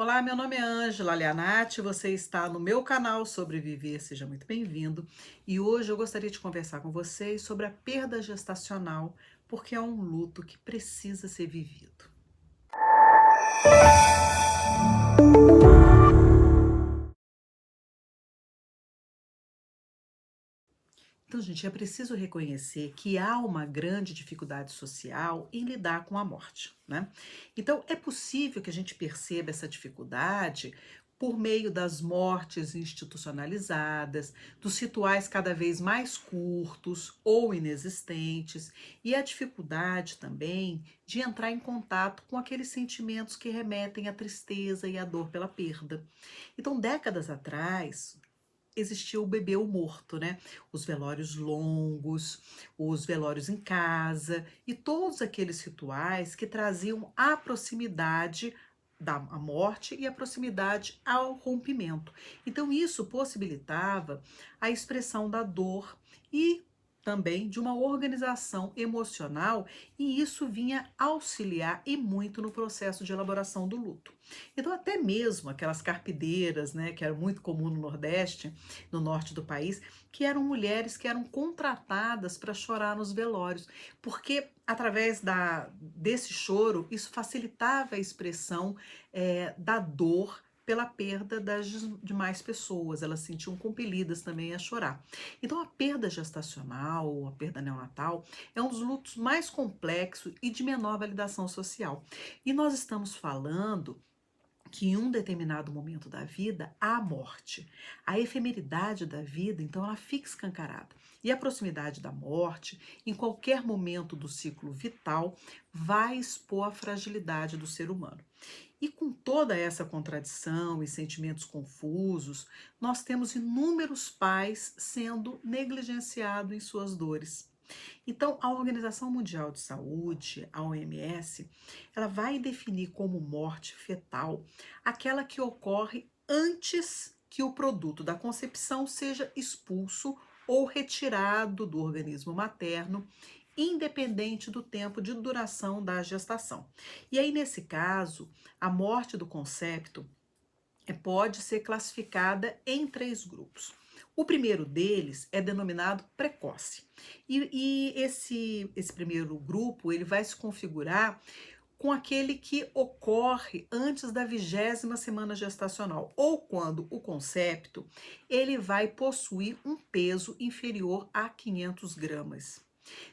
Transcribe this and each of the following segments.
Olá, meu nome é Ângela Alianati, você está no meu canal Sobreviver, seja muito bem-vindo. E hoje eu gostaria de conversar com vocês sobre a perda gestacional, porque é um luto que precisa ser vivido. Então, gente, é preciso reconhecer que há uma grande dificuldade social em lidar com a morte, né? Então, é possível que a gente perceba essa dificuldade por meio das mortes institucionalizadas, dos rituais cada vez mais curtos ou inexistentes, e a dificuldade também de entrar em contato com aqueles sentimentos que remetem à tristeza e à dor pela perda. Então, décadas atrás, existia o bebê ou morto, né? Os velórios longos, os velórios em casa e todos aqueles rituais que traziam a proximidade da a morte e a proximidade ao rompimento. Então isso possibilitava a expressão da dor e também de uma organização emocional, e isso vinha auxiliar e muito no processo de elaboração do luto. Então até mesmo aquelas carpideiras, né, que era muito comum no Nordeste, no norte do país, que eram mulheres que eram contratadas para chorar nos velórios, porque através desse choro, isso facilitava a expressão da dor pela perda das demais pessoas, elas se sentiam compelidas também a chorar. Então, a perda gestacional, a perda neonatal, é um dos lutos mais complexos e de menor validação social. E nós estamos falando que em um determinado momento da vida há a morte. A efemeridade da vida, então, ela fica escancarada. E a proximidade da morte, em qualquer momento do ciclo vital, vai expor a fragilidade do ser humano. E com toda essa contradição e sentimentos confusos, nós temos inúmeros pais sendo negligenciados em suas dores. Então, a Organização Mundial de Saúde, a OMS, ela vai definir como morte fetal aquela que ocorre antes que o produto da concepção seja expulso ou retirado do organismo materno, independente do tempo de duração da gestação. E aí, nesse caso, a morte do concepto pode ser classificada em três grupos. O primeiro deles é denominado precoce. E esse primeiro grupo ele vai se configurar com aquele que ocorre antes da 20ª semana gestacional, ou quando o concepto ele vai possuir um peso inferior a 500 gramas.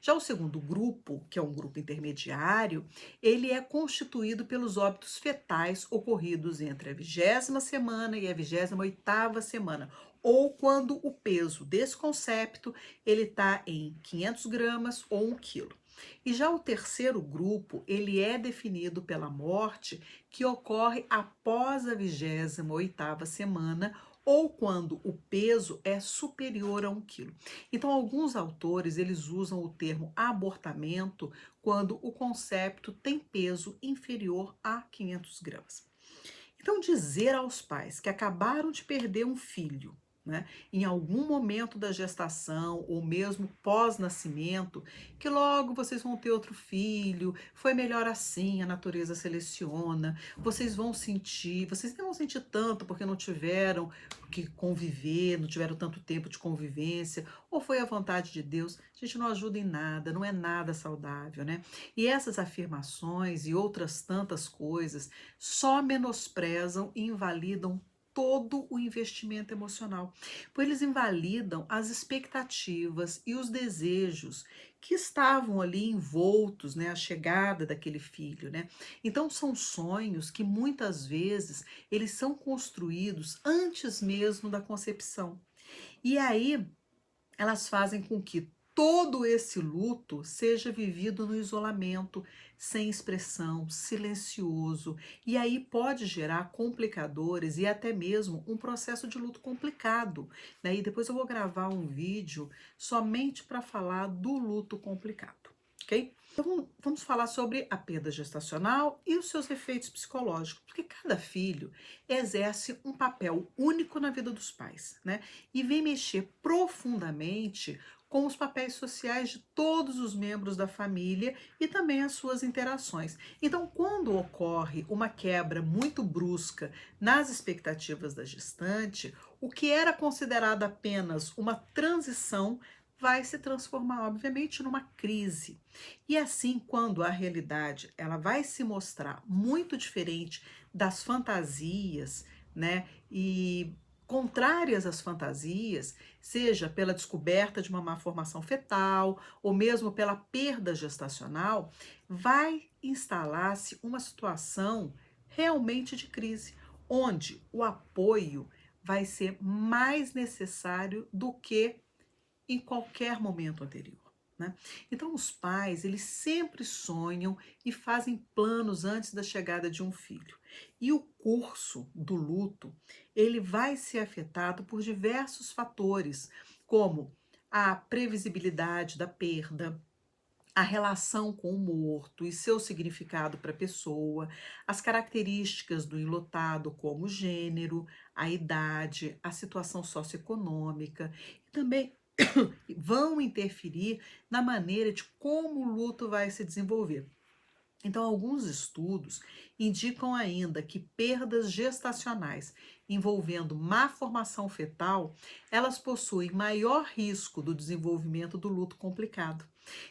Já o segundo grupo, que é um grupo intermediário, ele é constituído pelos óbitos fetais ocorridos entre a 20ª semana e a 28ª semana, ou quando o peso desse concepto ele está em 500 gramas ou 1 quilo. E já o terceiro grupo, ele é definido pela morte que ocorre após a 28ª semana ou quando o peso é superior a 1 quilo. Então, alguns autores, eles usam o termo abortamento quando o concepto tem peso inferior a 500 gramas. Então, dizer aos pais que acabaram de perder um filho, né, em algum momento da gestação ou mesmo pós-nascimento, que logo vocês vão ter outro filho, foi melhor assim, a natureza seleciona, vocês não vão sentir tanto porque não tiveram que conviver, não tiveram tanto tempo de convivência, ou foi a vontade de Deus, a gente não ajuda em nada, não é nada saudável, né? E essas afirmações e outras tantas coisas só menosprezam e invalidam todo o investimento emocional, pois eles invalidam as expectativas e os desejos que estavam ali envoltos, né, a chegada daquele filho, né? Então são sonhos que muitas vezes eles são construídos antes mesmo da concepção. E aí elas fazem com que todo esse luto seja vivido no isolamento, sem expressão, silencioso, e aí pode gerar complicadores e até mesmo um processo de luto complicado, né? E depois eu vou gravar um vídeo somente para falar do luto complicado, ok? Então vamos falar sobre a perda gestacional e os seus efeitos psicológicos, porque cada filho exerce um papel único na vida dos pais, né? E vem mexer profundamente com os papéis sociais de todos os membros da família e também as suas interações. Então, quando ocorre uma quebra muito brusca nas expectativas da gestante, o que era considerado apenas uma transição vai se transformar, obviamente, numa crise. E assim, quando a realidade ela vai se mostrar muito diferente das fantasias, né? E contrárias às fantasias, seja pela descoberta de uma má formação fetal ou mesmo pela perda gestacional, vai instalar-se uma situação realmente de crise, onde o apoio vai ser mais necessário do que em qualquer momento anterior. Né? Então, os pais, eles sempre sonham e fazem planos antes da chegada de um filho. E o curso do luto, ele vai ser afetado por diversos fatores, como a previsibilidade da perda, a relação com o morto e seu significado para a pessoa, as características do enlutado, como o gênero, a idade, a situação socioeconômica, e também vão interferir na maneira de como o luto vai se desenvolver. Então, alguns estudos indicam ainda que perdas gestacionais envolvendo má formação fetal, elas possuem maior risco do desenvolvimento do luto complicado.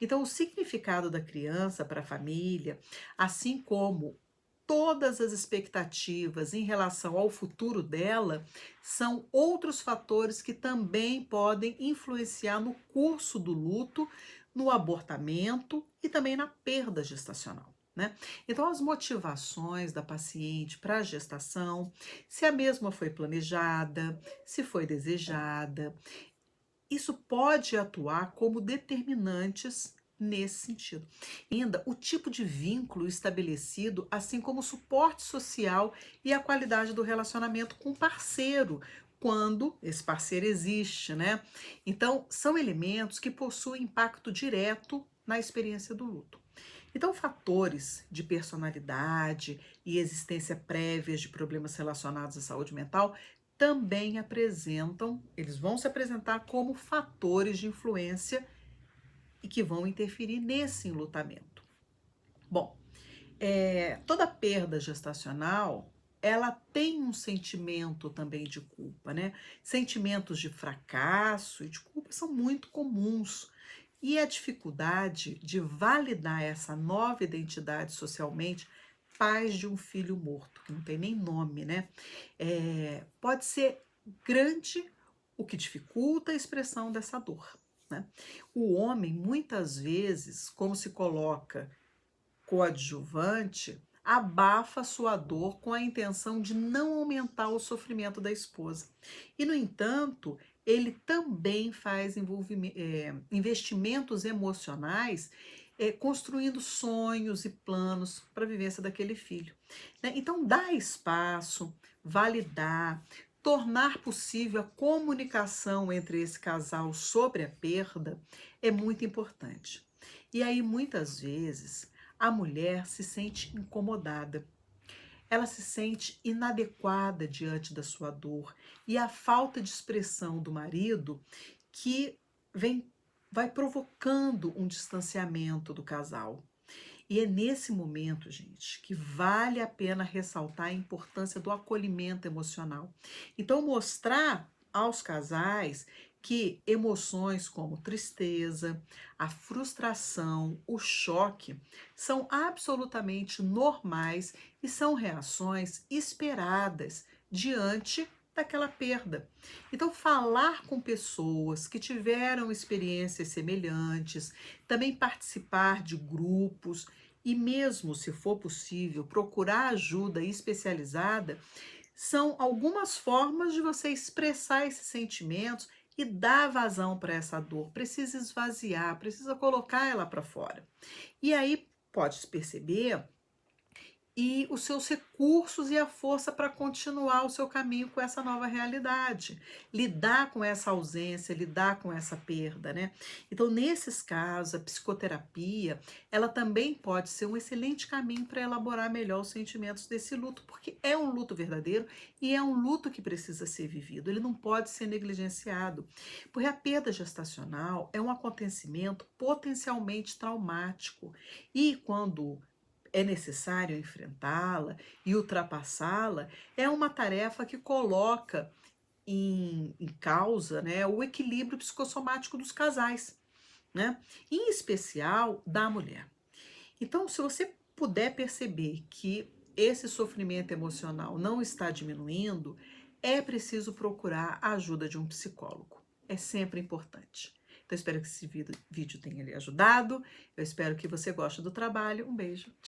Então, o significado da criança para a família, assim como todas as expectativas em relação ao futuro dela, são outros fatores que também podem influenciar no curso do luto, no abortamento e também na perda gestacional. Né? Então, as motivações da paciente para a gestação, se a mesma foi planejada, se foi desejada, isso pode atuar como determinantes nesse sentido. Ainda o tipo de vínculo estabelecido, assim como o suporte social e a qualidade do relacionamento com o parceiro, quando esse parceiro existe, né? Então, são elementos que possuem impacto direto na experiência do luto. Então, fatores de personalidade e existência prévias de problemas relacionados à saúde mental também apresentam, eles vão se apresentar como fatores de influência e que vão interferir nesse enlutamento. Bom, toda perda gestacional, ela tem um sentimento também de culpa, né? Sentimentos de fracasso e de culpa são muito comuns. E a dificuldade de validar essa nova identidade socialmente, pais de um filho morto, que não tem nem nome, né? Pode ser grande, o que dificulta a expressão dessa dor. Né? O homem, muitas vezes, como se coloca coadjuvante, abafa sua dor com a intenção de não aumentar o sofrimento da esposa. E, no entanto, ele também faz investimentos emocionais, construindo sonhos e planos para a vivência daquele filho. Né? Então, dar espaço, validar, tornar possível a comunicação entre esse casal sobre a perda é muito importante. E aí, muitas vezes, a mulher se sente incomodada, ela se sente inadequada diante da sua dor e a falta de expressão do marido que vem vai provocando um distanciamento do casal. E é nesse momento, gente, que vale a pena ressaltar a importância do acolhimento emocional. Então, mostrar aos casais que emoções como tristeza, a frustração, o choque são absolutamente normais e são reações esperadas diante daquela perda. Então, falar com pessoas que tiveram experiências semelhantes, também participar de grupos e, mesmo se for possível, procurar ajuda especializada, são algumas formas de você expressar esses sentimentos e dar vazão para essa dor. Precisa esvaziar, precisa colocar ela para fora. E aí pode-se perceber e os seus recursos e a força para continuar o seu caminho com essa nova realidade. Lidar com essa ausência, lidar com essa perda, né? Então, nesses casos, a psicoterapia, ela também pode ser um excelente caminho para elaborar melhor os sentimentos desse luto, porque é um luto verdadeiro e é um luto que precisa ser vivido, ele não pode ser negligenciado, porque a perda gestacional é um acontecimento potencialmente traumático e quando é necessário enfrentá-la e ultrapassá-la, é uma tarefa que coloca em causa, né, o equilíbrio psicossomático dos casais, né? Em especial da mulher. Então, se você puder perceber que esse sofrimento emocional não está diminuindo, é preciso procurar a ajuda de um psicólogo. É sempre importante. Então, espero que esse vídeo tenha lhe ajudado. Eu espero que você goste do trabalho. Um beijo.